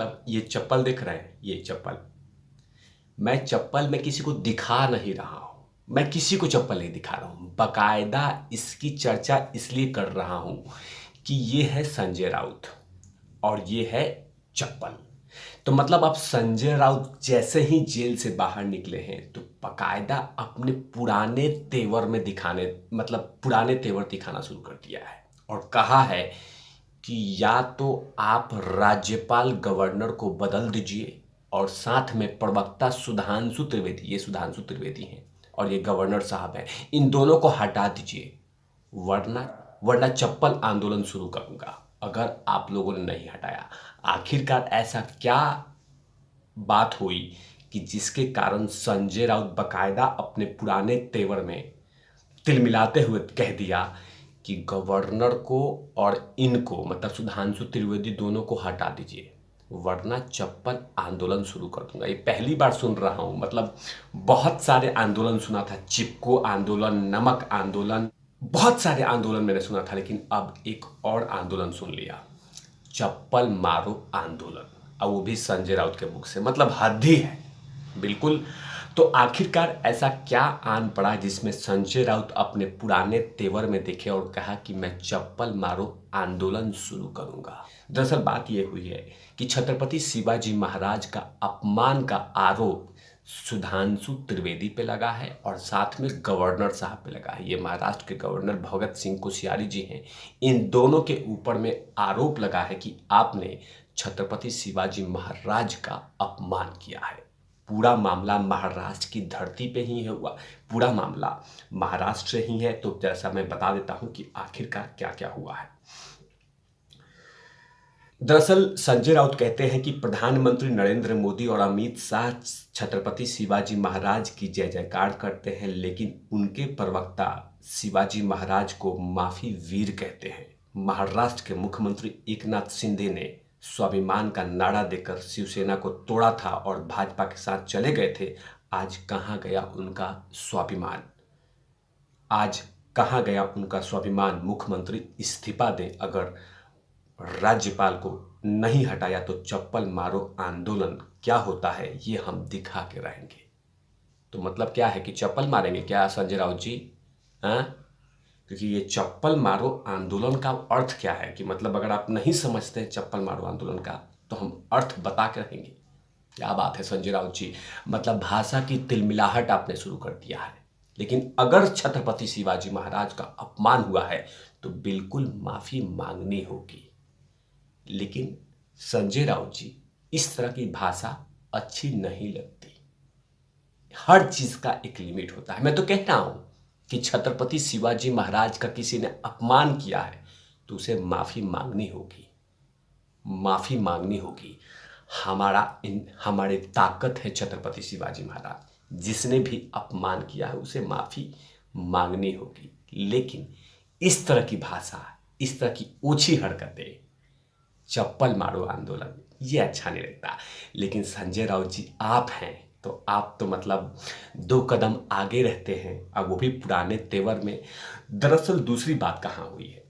मतलब ये चप्पल देख रहे हैं, ये चप्पल मैं किसी को दिखा नहीं रहा हूँ। मैं किसी को चप्पल नहीं दिखा रहा हूँ, बकायदा इसकी चर्चा इसलिए कर रहा हूँ कि ये है संजय राउत और ये है चप्पल। तो मतलब अब संजय राउत जैसे ही जेल से बाहर निकले हैं तो बकायदा अपने पुराने तेवर में दिखाने मतलब पुराने तेवर दिखाना शुरू कर दिया है और कहा है कि या तो आप राज्यपाल गवर्नर को बदल दीजिए और साथ में प्रवक्ता सुधांशु त्रिवेदी, ये सुधांशु त्रिवेदी हैं और ये गवर्नर साहब हैं, इन दोनों को हटा दीजिए, वरना वरना चप्पल आंदोलन शुरू करूंगा अगर आप लोगों ने नहीं हटाया। आखिरकार ऐसा क्या बात हुई कि जिसके कारण संजय राउत बकायदा अपने पुराने तेवर में तिलमिलाते हुए कह दिया कि गवर्नर को और इनको मतलब सुधांशु त्रिवेदी दोनों को हटा दीजिए, वरना चप्पल आंदोलन शुरू कर दूंगा। ये पहली बार सुन रहा हूं, मतलब बहुत सारे आंदोलन सुना था, चिपको आंदोलन, नमक आंदोलन, बहुत सारे आंदोलन मैंने सुना था, लेकिन अब एक और आंदोलन सुन लिया, चप्पल मारो आंदोलन, और वो भी संजय राउत के मुख से। मतलब हद ही है बिल्कुल। तो आखिरकार ऐसा क्या आन पड़ा जिसमें संजय राउत अपने पुराने तेवर में दिखे और कहा कि मैं चप्पल मारो आंदोलन शुरू करूंगा। दरअसल बात यह हुई है कि छत्रपति शिवाजी महाराज का अपमान का आरोप सुधांशु त्रिवेदी पे लगा है और साथ में गवर्नर साहब पे लगा है। ये महाराष्ट्र के गवर्नर भगत सिंह कोश्यारी जी हैं। इन दोनों के ऊपर में आरोप लगा है कि आपने छत्रपति शिवाजी महाराज का अपमान किया है। पूरा मामला महाराष्ट्र की धरती पे ही है हुआ, पूरा मामला महाराष्ट्र से ही है। तो जैसा मैं बता देता हूं कि आखिरकार क्या क्या हुआ है। दरअसल संजय राउत कहते हैं कि प्रधानमंत्री नरेंद्र मोदी और अमित शाह छत्रपति शिवाजी महाराज की जय जयकार करते हैं, लेकिन उनके प्रवक्ता शिवाजी महाराज को माफी वीर कहते हैं। महाराष्ट्र के मुख्यमंत्री एकनाथ शिंदे ने स्वाभिमान का नारा देकर शिवसेना को तोड़ा था और भाजपा के साथ चले गए थे। आज कहाँ गया उनका स्वाभिमान? आज कहाँ गया उनका स्वाभिमान? मुख्यमंत्री इस्तीफा दें। अगर राज्यपाल को नहीं हटाया तो चप्पल मारो आंदोलन क्या होता है ये हम दिखा के रहेंगे। तो मतलब क्या है कि चप्पल मारेंगे क्या संजय राउत जी? हाँ, क्योंकि ये चप्पल मारो आंदोलन का अर्थ क्या है कि मतलब अगर आप नहीं समझते चप्पल मारो आंदोलन का तो हम अर्थ बता के रहेंगे। क्या बात है संजय राउत जी, मतलब भाषा की तिलमिलाहट आपने शुरू कर दिया है। लेकिन अगर छत्रपति शिवाजी महाराज का अपमान हुआ है तो बिल्कुल माफी मांगनी होगी। लेकिन संजय राउत जी, इस तरह की भाषा अच्छी नहीं लगती। हर चीज का एक लिमिट होता है। मैं तो कहता हूं कि छत्रपति शिवाजी महाराज का किसी ने अपमान किया है तो उसे माफी मांगनी होगी, माफी मांगनी होगी। हमारे ताकत है छत्रपति शिवाजी महाराज, जिसने भी अपमान किया है उसे माफी मांगनी होगी। लेकिन इस तरह की भाषा, इस तरह की ओछी हरकतें, चप्पल मारो आंदोलन, ये अच्छा नहीं लगता। लेकिन संजय राउत जी आप हैं तो आप तो मतलब 2 कदम आगे रहते हैं, अब वो भी पुराने तेवर में। दरअसल दूसरी बात कहाँ हुई है,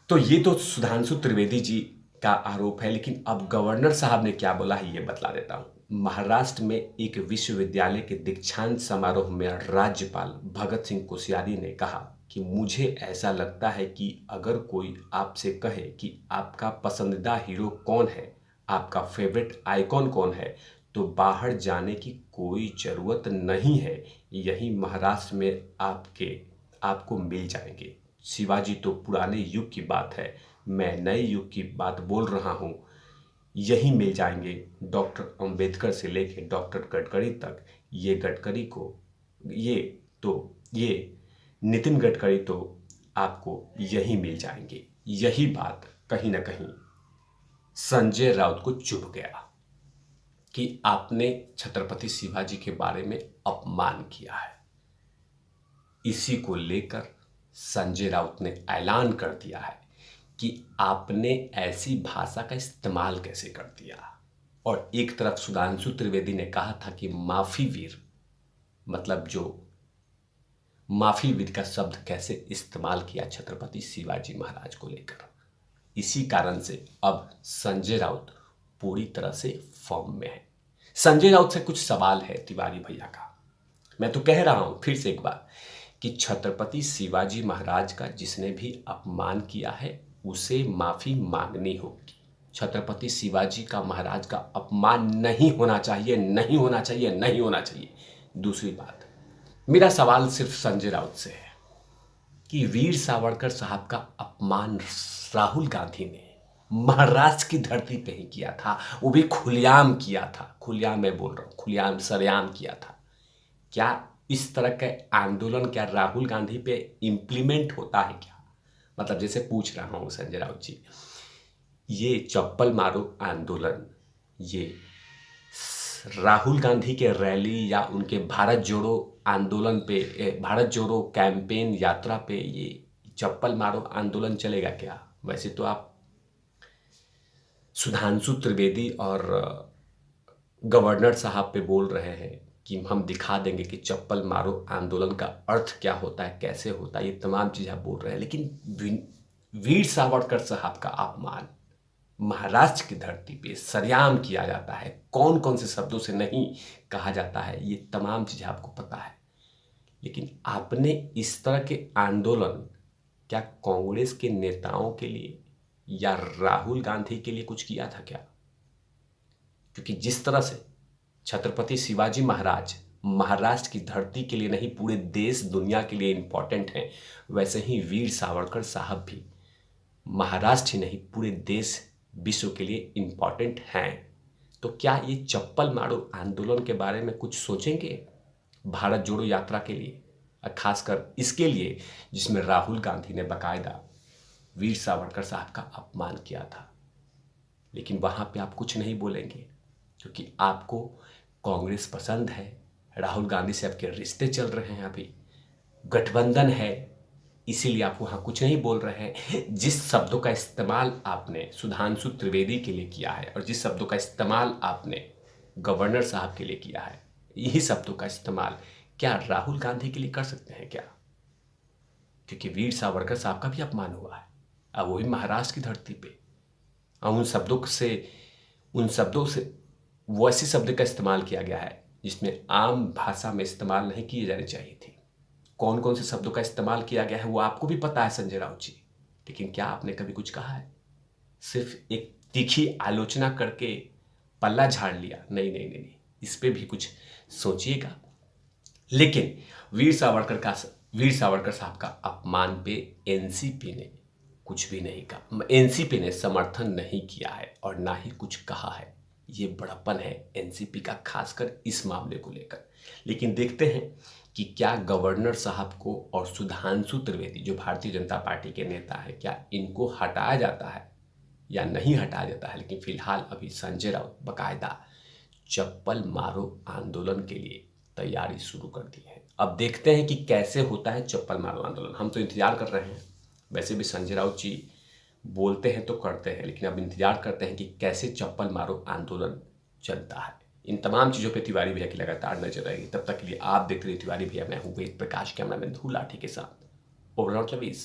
तो ये तो सुधांशु त्रिवेदी जी का आरोप है, लेकिन अब गवर्नर साहब ने क्या बोला है ये बतला देता हूँ। महाराष्ट्र में एक विश्वविद्यालय के दीक्षांत समारोह में राज्यपाल भगत सिंह कोश्यारी ने कहा कि मुझे ऐसा लगता है कि अगर कोई आपसे कहे कि आपका पसंदीदा हीरो कौन है, आपका फेवरेट आइकॉन कौन है, तो बाहर जाने की कोई ज़रूरत नहीं है, यही महाराष्ट्र में आपको मिल जाएंगे। शिवाजी तो पुराने युग की बात है, मैं नए युग की बात बोल रहा हूँ, यही मिल जाएंगे। डॉक्टर अंबेडकर से लेके डॉक्टर गडकरी तक, ये नितिन गडकरी तो आपको यही मिल जाएंगे। यही बात कहीं ना कहीं संजय राउत को चुभ गया कि आपने छत्रपति शिवाजी के बारे में अपमान किया है। इसी को लेकर संजय राउत ने ऐलान कर दिया है कि आपने ऐसी भाषा का इस्तेमाल कैसे कर दिया। और एक तरफ सुधांशु त्रिवेदी ने कहा था कि माफी वीर, मतलब जो माफी वीर का शब्द कैसे इस्तेमाल किया छत्रपति शिवाजी महाराज को लेकर। इसी कारण से अब संजय राउत पूरी तरह से फॉर्म में है। संजय राउत से कुछ सवाल है तिवारी भैया का। मैं तो कह रहा हूं फिर से एक बार कि छत्रपति शिवाजी महाराज का जिसने भी अपमान किया है उसे माफी मांगनी होगी। छत्रपति शिवाजी का महाराज का अपमान नहीं होना चाहिए, नहीं होना चाहिए, नहीं होना चाहिए। दूसरी बात, मेरा सवाल सिर्फ संजय राउत से है कि वीर सावरकर साहब का अपमान राहुल गांधी ने महाराष्ट्र की धरती पे ही किया था, वो भी खुलेआम किया था। खुलेआम मैं बोल रहा हूं, खुलेआम सरेआम किया था। क्या इस तरह का आंदोलन क्या राहुल गांधी पे इम्प्लीमेंट होता है क्या? मतलब जैसे पूछ रहा हूं संजय राउत जी, ये चप्पल मारो आंदोलन, ये राहुल गांधी के रैली या उनके भारत जोड़ो आंदोलन पे, भारत जोड़ो कैंपेन यात्रा पे ये चप्पल मारो आंदोलन चलेगा क्या? वैसे तो आप सुधांशु त्रिवेदी और गवर्नर साहब पे बोल रहे हैं कि हम दिखा देंगे कि चप्पल मारो आंदोलन का अर्थ क्या होता है, कैसे होता है, ये तमाम चीज़ आप बोल रहे हैं। लेकिन वीर सावरकर साहब का अपमान महाराष्ट्र की धरती पे सरेआम किया जाता है, कौन कौन से शब्दों से नहीं कहा जाता है, ये तमाम चीज़ें आपको पता है। लेकिन आपने इस तरह के आंदोलन क्या कांग्रेस के नेताओं के लिए या राहुल गांधी के लिए कुछ किया था क्या? क्योंकि जिस तरह से छत्रपति शिवाजी महाराज महाराष्ट्र की धरती के लिए नहीं पूरे देश दुनिया के लिए इंपॉर्टेंट हैं, वैसे ही वीर सावरकर साहब भी महाराष्ट्र ही नहीं पूरे देश विश्व के लिए इंपॉर्टेंट हैं। तो क्या ये चप्पल मारो आंदोलन के बारे में कुछ सोचेंगे भारत जोड़ो यात्रा के लिए, और खासकर इसके लिए जिसमें राहुल गांधी ने बाकायदा वीर सावरकर साहब का अपमान किया था? लेकिन वहां पे आप कुछ नहीं बोलेंगे क्योंकि आपको कांग्रेस पसंद है, राहुल गांधी से आपके रिश्ते चल रहे हैं, अभी गठबंधन है, इसीलिए आप वहां कुछ नहीं बोल रहे हैं। जिस शब्दों का इस्तेमाल आपने सुधांशु त्रिवेदी के लिए किया है और जिस शब्दों का इस्तेमाल आपने गवर्नर साहब के लिए किया है, यही शब्दों का इस्तेमाल क्या राहुल गांधी के लिए कर सकते हैं क्या? क्योंकि वीर सावरकर साहब का भी अपमान हुआ है, अब वो भी महाराष्ट्र की धरती पे, और उन शब्दों से वो ऐसे शब्द का इस्तेमाल किया गया है जिसमें आम भाषा में इस्तेमाल नहीं किए जाने चाहिए थे। कौन कौन से शब्दों का इस्तेमाल किया गया है वो आपको भी पता है संजय राउत जी। लेकिन क्या आपने कभी कुछ कहा है? सिर्फ एक तीखी आलोचना करके पल्ला झाड़ लिया? नहीं नहीं नहीं, नहीं। इस पे भी कुछ सोचिएगा। लेकिन वीर सावरकर साहब का अपमान पे एनसीपी ने कुछ भी नहीं कहा, एनसीपी ने समर्थन नहीं किया है और ना ही कुछ कहा है। ये बड़प्पन है एनसीपी का, खासकर इस मामले को लेकर। लेकिन देखते हैं कि क्या गवर्नर साहब को और सुधांशु त्रिवेदी जो भारतीय जनता पार्टी के नेता है, क्या इनको हटाया जाता है या नहीं हटाया जाता है। लेकिन फिलहाल अभी संजय राउत बाकायदा चप्पल मारो आंदोलन के लिए तैयारी शुरू कर दी है। अब देखते हैं कि कैसे होता है चप्पल मारो आंदोलन। हम तो इंतजार कर रहे हैं। वैसे भी संजय राउत जी बोलते हैं तो करते हैं, लेकिन अब इंतजार करते हैं कि कैसे चप्पल मारो आंदोलन चलता है। इन तमाम चीज़ों पे तिवारी भैया की लगातार नजर रहेगी। तब तक के लिए आप देखते रहिए तिवारी भैया। मैं हूँ वेद प्रकाश, कैमरामैन धूल लाठी के साथ। Over out lovies.